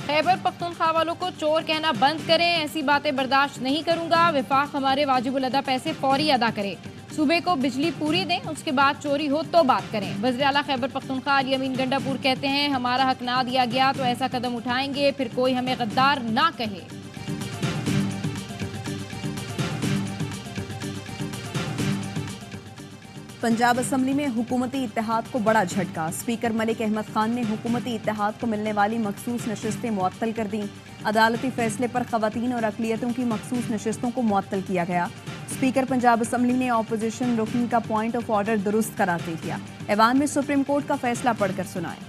خیبر پختونخوا والوں کو چور کہنا بند کریں، ایسی باتیں برداشت نہیں کروں گا۔ وفاق ہمارے واجب الادا پیسے فوری ادا کرے، صوبے کو بجلی پوری دیں، اس کے بعد چوری ہو تو بات کریں۔ وزیر اعلیٰ خیبر پختونخوا علی امین گنڈا پور کہتے ہیں ہمارا حق نہ دیا گیا تو ایسا قدم اٹھائیں گے، پھر کوئی ہمیں غدار نہ کہے۔ پنجاب اسمبلی میں حکومتی اتحاد کو بڑا جھٹکا، اسپیکر ملک احمد خان نے حکومتی اتحاد کو ملنے والی مخصوص نشستیں معطل کر دیں۔ عدالتی فیصلے پر خواتین اور اقلیتوں کی مخصوص نشستوں کو معطل کیا گیا۔ اسپیکر پنجاب اسمبلی نے اپوزیشن رکن کا پوائنٹ آف آرڈر درست قرار دے دیا۔ ایوان میں سپریم کورٹ کا فیصلہ پڑھ کر سنائے۔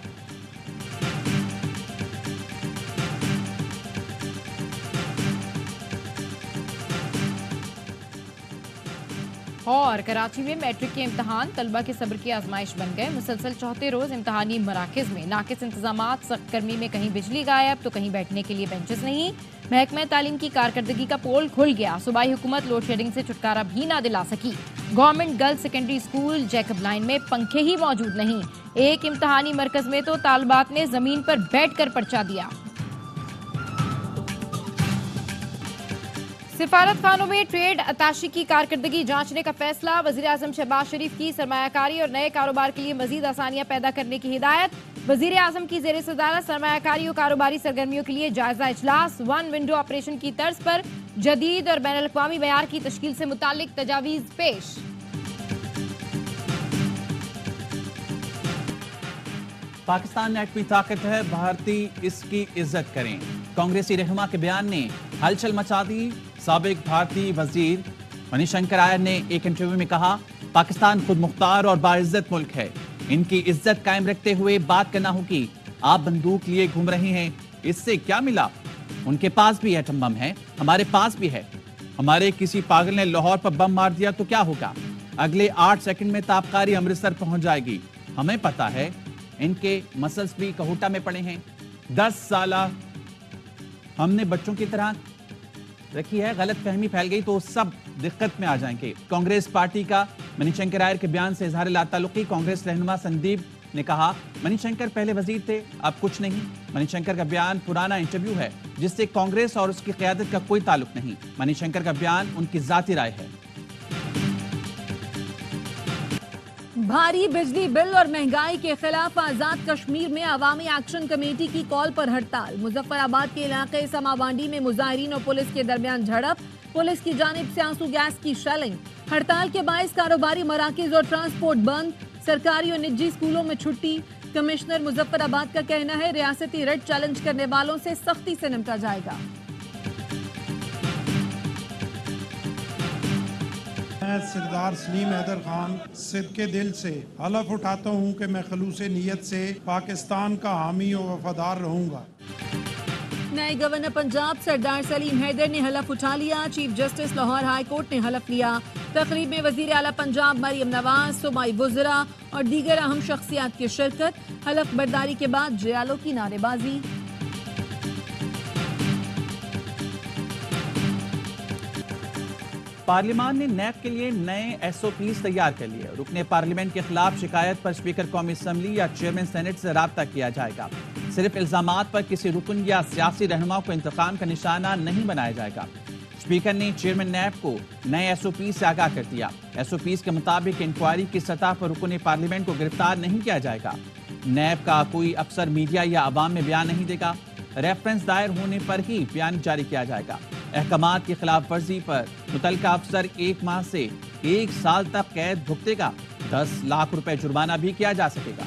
اور کراچی میں میٹرک کے امتحان طلبہ کے صبر کی آزمائش بن گئے۔ مسلسل چوتھے روز امتحانی مراکز میں ناقص انتظامات، سخت گرمی میں کہیں بجلی غائب تو کہیں بیٹھنے کے لیے بینچز نہیں۔ محکمہ تعلیم کی کارکردگی کا پول کھل گیا، صوبائی حکومت لوڈ شیڈنگ سے چھٹکارا بھی نہ دلا سکی۔ Government girls secondary school Jacob line میں پنکھے ہی موجود نہیں، ایک امتحانی مرکز میں تو طالبات نے زمین پر بیٹھ کر پرچہ دیا۔ سفارت خانوں میں ٹریڈ اتاشی کی کارکردگی جانچنے کا فیصلہ، وزیر اعظم شہباز شریف کی سرمایہ کاری اور نئے کاروبار کے لیے مزید آسانیاں پیدا کرنے کی ہدایت۔ وزیر اعظم کی زیر صدارت سرمایہ کاری اور کاروباری سرگرمیوں کے لیے جائزہ اجلاس، ون ونڈو آپریشن کی طرز پر جدید اور بین الاقوامی معیار کی تشکیل سے متعلق تجاویز پیش۔ پاکستان ایٹمی طاقت ہے، بھارتی اس کی عزت کریں، کانگریسی رہنما کے بیان نے ہلچل مچا دی۔ سابق بھارتی وزیر منی شنکر آئر نے ایک انٹرویو میں کہا پاکستان خود مختار اور باعزت ملک ہے، ان کی عزت قائم رکھتے ہوئے بات کرنا ہوگی۔ آپ بندوق لیے گھوم رہے ہیں، اس سے کیا ملا؟ ان کے پاس بھی ایٹم بم ہے، ہمارے پاس بھی ہے۔ ہمارے کسی پاگل نے لاہور پر بم مار دیا تو کیا ہوگا؟ اگلے 8 سیکنڈ میں تابکاری امرتسر پہنچ جائے گی۔ ہمیں پتا ہے ان کے مسلس بھی کہوٹا میں پڑے ہیں۔ 10 سالہ ہم نے بچوں کی طرح رکھی ہے، غلط فہمی پھیل گئی تو سب دقت میں آ جائیں گے۔ کانگریس پارٹی کا منی شنکر آئر کے بیان سے اظہار لا تعلقی، کانگریس رہنما سندیپ نے کہا منی شنکر پہلے وزیر تھے، اب کچھ نہیں۔ منی شنکر کا بیان پرانا انٹرویو ہے جس سے کانگریس اور اس کی قیادت کا کوئی تعلق نہیں۔ منی شنکر کا بیان ان کی ذاتی رائے ہے۔ بھاری بجلی بل اور مہنگائی کے خلاف آزاد کشمیر میں عوامی ایکشن کمیٹی کی کال پر ہڑتال۔ مظفر آباد کے علاقے سماوانڈی میں مظاہرین اور پولیس کے درمیان جھڑپ، پولیس کی جانب سے آنسو گیس کی شیلنگ۔ ہڑتال کے باعث کاروباری مراکز اور ٹرانسپورٹ بند، سرکاری اور نجی اسکولوں میں چھٹی۔ کمشنر مظفر آباد کا کہنا ہے ریاستی ریٹ چیلنج کرنے والوں سے سختی سے نمٹا جائے گا۔ میں سردار سلیم حیدر خان صدقے دل سے حلف اٹھاتا ہوں کہ میں خلوص نیت سے پاکستان کا حامی و وفادار رہوں گا۔ نئے گورنر پنجاب سردار سلیم حیدر نے حلف اٹھا لیا، chief justice Lahore high court نے حلف لیا۔ تقریب میں وزیر اعلیٰ پنجاب مریم نواز، صوبائی وزراء اور دیگر اہم شخصیات کی شرکت۔ حلف برداری کے بعد جیالوں کی نعرے بازی۔ پارلیمان نے نیب کے لیے نئے ایس او پیز تیار کر لیے۔ رکن پارلیمنٹ کے خلاف شکایت پر اسپیکر قومی اسمبلی یا چیئرمین سینٹ سے رابطہ کیا جائے گا۔ صرف الزامات پر کسی رکن یا سیاسی رہنما کو انتقام کا نشانہ نہیں بنایا جائے گا۔ اسپیکر نے چیئرمین نیب کو نئے ایس او پیز سے آگاہ کر دیا۔ ایس او پیز کے مطابق انکوائری کی سطح پر رکن پارلیمنٹ کو گرفتار نہیں کیا جائے گا۔ نیب کا کوئی افسر میڈیا یا عوام میں بیان نہیں دے گا۔ ریفرنس دائر ہونے پر ہی بیان جاری کیا جائے گا۔ احکامات کی خلاف ورزی پر متعلقہ افسر 1 ماہ سے 1 سال تک قید بھگتے گا۔ 10 لاکھ روپے جرمانہ بھی کیا جا سکے گا۔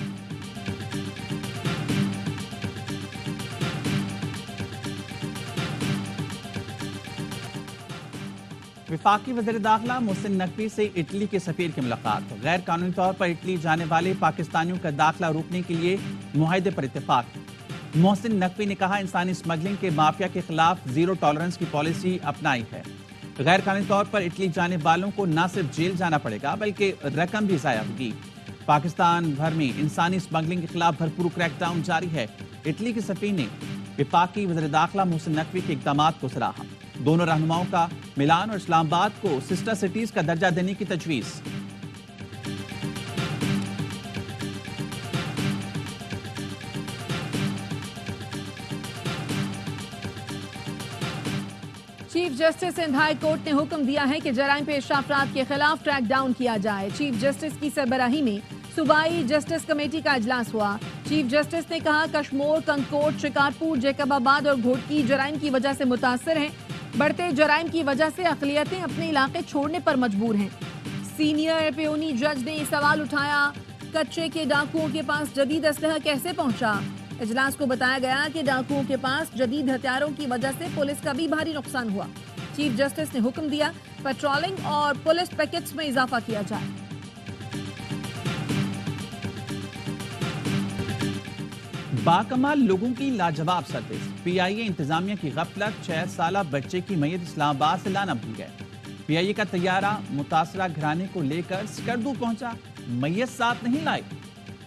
وفاقی وزیر داخلہ محسن نقوی سے اٹلی کے سفیر کی ملاقات۔ غیر قانونی طور پر اٹلی جانے والے پاکستانیوں کا داخلہ روکنے کے لیے معاہدے پر اتفاق۔ محسن نقوی نے کہا انسانی اسمگلنگ کے مافیا کے خلاف زیرو ٹالرنس کی پالیسی اپنائی ہے۔ غیر قانونی طور پر اٹلی جانے والوں کو نہ صرف جیل جانا پڑے گا بلکہ رقم بھی ضائع ہوگی۔ پاکستان بھر میں انسانی اسمگلنگ کے خلاف بھرپور کریک ڈاؤن جاری ہے۔ اٹلی کے سفیر نے وفاقی وزیر داخلہ محسن نقوی کے اقدامات کو سراہا۔ دونوں رہنماؤں کا ملان اور اسلام آباد کو سسٹر سٹیز کا درجہ دینے کی تجویز۔ Chief justice Sindh high court نے حکم دیا ہے کہ جرائم پیش افراد کے خلاف ٹریک ڈاؤن کیا جائے۔ چیف جسٹس کی سربراہی میں صوبائی جسٹس کمیٹی کا اجلاس ہوا۔ چیف جسٹس نے کہا کشمور، کنکوٹ، شکارپور، جیکب آباد اور گھوٹکی جرائم کی وجہ سے متاثر ہیں۔ بڑھتے جرائم کی وجہ سے اقلیتیں اپنے علاقے چھوڑنے پر مجبور ہیں۔ سینئر پیونی جج نے سوال اٹھایا، کچے کے ڈاکوؤں کے پاس جدید اسلحہ کیسے پہنچا؟ اجلاس کو بتایا گیا کہ ڈاکوؤں کے پاس جدید ہتھیاروں کی وجہ سے پولیس کا بھی بھاری نقصان ہوا۔ چیف جسٹس نے حکم دیا پیٹرولنگ اور پولیس پیکٹس میں اضافہ کیا جائے۔ باکمال لوگوں کی لاجواب سروس، پی آئی اے انتظامیہ کی غفلت، 6 سالہ بچے کی میت اسلام آباد سے لانا بھول گئے۔ پی آئی اے کا طیارہ متاثرہ گھرانے کو لے کر سکردو پہنچا، میت ساتھ نہیں لائی۔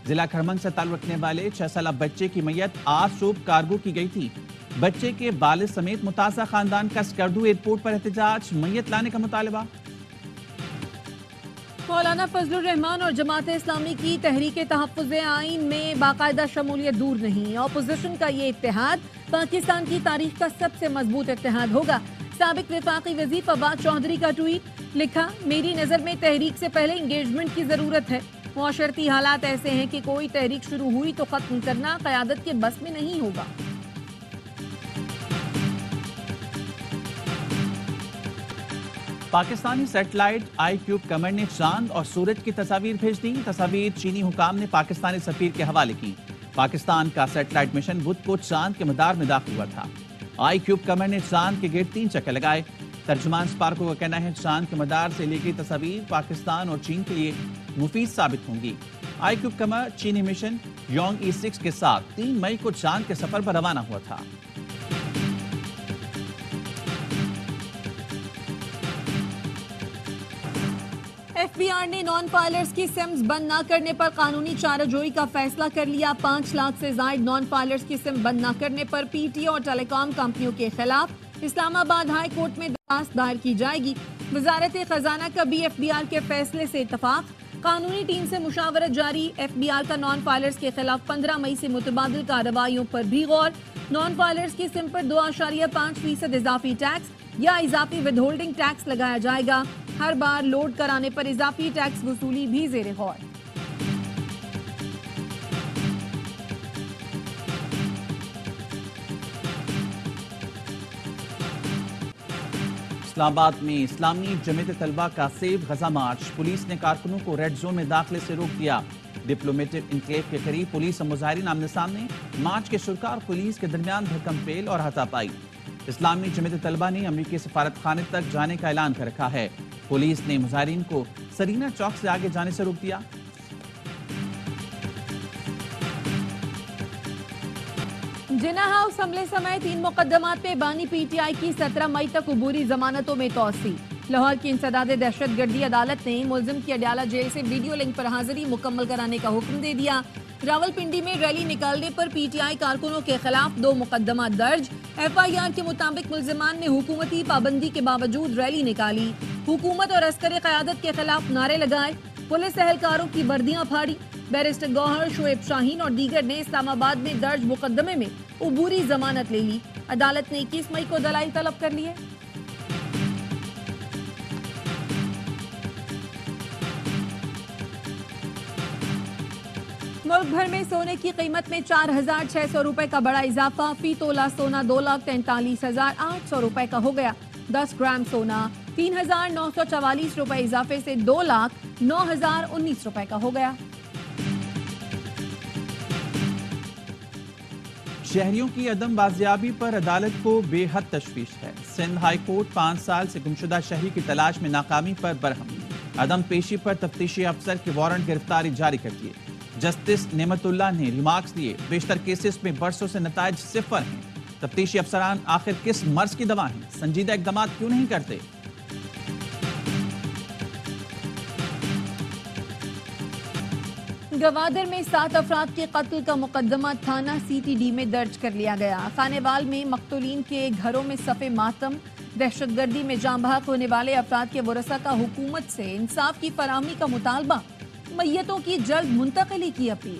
ضلع کھرمن سے تعلق رکھنے والے 6 سالہ بچے کی میت آج صبح کارگو کی گئی تھی۔ بچے کے والد سمیت متاثرہ خاندان کا سکردو ایئرپورٹ پر احتجاج، میت لانے کا مطالبہ۔ مولانا فضل الرحمان اور جماعت اسلامی کی تحریک تحفظ آئین میں باقاعدہ شمولیت دور نہیں۔ اپوزیشن کا یہ اتحاد پاکستان کی تاریخ کا سب سے مضبوط اتحاد ہوگا۔ سابق وفاقی وزیر فواد چودھری کا ٹویٹ، لکھا میری نظر میں تحریک سے پہلے انگیجمنٹ کی ضرورت ہے۔ معاشرتی حالات ایسے ہیں کہ کوئی تحریک شروع ہوئی تو ختم کرنا قیادت کے بس میں نہیں ہوگا۔ پاکستانی سیٹلائٹ آئی کیوب قمر نے چاند اور سورج کی تصاویر بھیج دی۔ تصاویر چینی حکام نے پاکستانی سفیر کے حوالے کی۔ پاکستان کا سیٹلائٹ مشن بدھ کو چاند کے مدار میں داخل ہوا تھا۔ آئی کیوب قمر نے چاند کے گرد 3 چکر لگائے۔ ترجمان سپارکو کا کہنا ہے چاند کے مدار سے لی گئی تصاویر پاکستان اور چین کے لیے مفید ثابت ہوں گی۔ آئی کیوب قمر چینی مشن یونگ E6 کے ساتھ 3 مئی کو چاند کے سفر پر روانہ ہوا تھا۔ ایف بی آر نے نان فائلرز کی سمز بند نہ کرنے پر قانونی چارہ جوئی کا فیصلہ کر لیا۔ 5 لاکھ سے زائد نان فائلرز کی سم بند نہ کرنے پر پی ٹی اور ٹیلی کام کمپنیوں کے خلاف اسلام آباد ہائی کورٹ میں درخواست دائر کی جائے گی۔ وزارت خزانہ کا بھی ایف بی آر کے فیصلے سے اتفاق، قانونی ٹیم سے مشاورت جاری۔ ایف بی آر کا نان فائلرز کے خلاف 15 مئی سے متبادل کارروائیوں پر بھی غور۔ نان فائلرز کی سم پر 2.5% اضافی ٹیکس یا اضافی ود ہولڈنگ ٹیکس لگایا جائے گا۔ ہر بار لوڈ کرانے پر اضافی ٹیکس وصولی بھی زیر غور۔ اسلام آباد میں اسلامی جمعیت طلبہ کا سیو غزہ مارچ، پولیس نے کارکنوں کو ریڈ زون میں داخلے سے روک دیا۔ ڈپلومیٹک انکلیو کے قریب پولیس اور مظاہرین آمنے سامنے، مارچ کے شرکاء اور پولیس کے درمیان دھکم پیل اور ہاتھا پائی۔ اسلامی جمعیت طلبہ نے امریکی سفارت خانے تک جانے کا اعلان کر رکھا ہے۔ پولیس نے مظاہرین کو سرینا چوک سے آگے جانے سے روک دیا۔ جناح ہاؤس حملے سمیت 3 مقدمات پہ بانی پی ٹی آئی کی 17 مئی تک عبوری ضمانتوں میں توسیع۔ لاہور کی انسداد دہشت گردی عدالت نے ملزم کی اڈیالہ جیل سے ویڈیو لنک پر حاضری مکمل کرانے کا حکم دے دیا۔ راولپنڈی میں ریلی نکالنے پر پی ٹی آئی کارکنوں کے خلاف 2 مقدمات درج۔ ایف آئی آر کے مطابق ملزمان نے حکومتی پابندی کے باوجود ریلی نکالی، حکومت اور عسکر قیادت کے خلاف نعرے لگائے، پولیس اہلکاروں کی وردیاں پھاڑی۔ بیرسٹر گوہر، شعیب شاہین اور دیگر نے اسلام آباد میں درج مقدمے میں عبوری ضمانت لے لی۔ عدالت نے 21 مئی کو دلائل طلب کر لیے۔ ملک بھر میں سونے کی قیمت میں 4,600 روپے کا بڑا اضافہ، فی تولہ سونا 2,43,800 روپے کا ہو گیا۔ 10 گرام سونا 3,944 روپے اضافے سے 2,09,019 روپے کا ہو گیا۔ شہریوں کی عدم بازیابی پر عدالت کو بے حد تشویش ہے۔ سندھ ہائی کورٹ 5 سال سے گمشدہ شہری کی تلاش میں ناکامی پر برہم، عدم پیشی پر تفتیشی افسر کے وارنٹ گرفتاری جاری کر دیے۔ جسٹس نعمت اللہ نے ریمارکس دیے، بیشتر کیسز میں برسوں سے نتائج صفر ہیں۔ تفتیشی افسران آخر کس مرض کی دوا ہیں؟ سنجیدہ اقدامات کیوں نہیں کرتے؟ گوادر میں 7 افراد کے قتل کا مقدمہ تھانہ سی ٹی ڈی میں درج کر لیا گیا۔ خانیوال میں مقتولین کے گھروں میں صف ماتم، دہشت گردی میں جاں بحق ہونے والے افراد کے ورثاء کا حکومت سے انصاف کی فراہمی کا مطالبہ، میتوں کی جلد منتقلی کی اپیل۔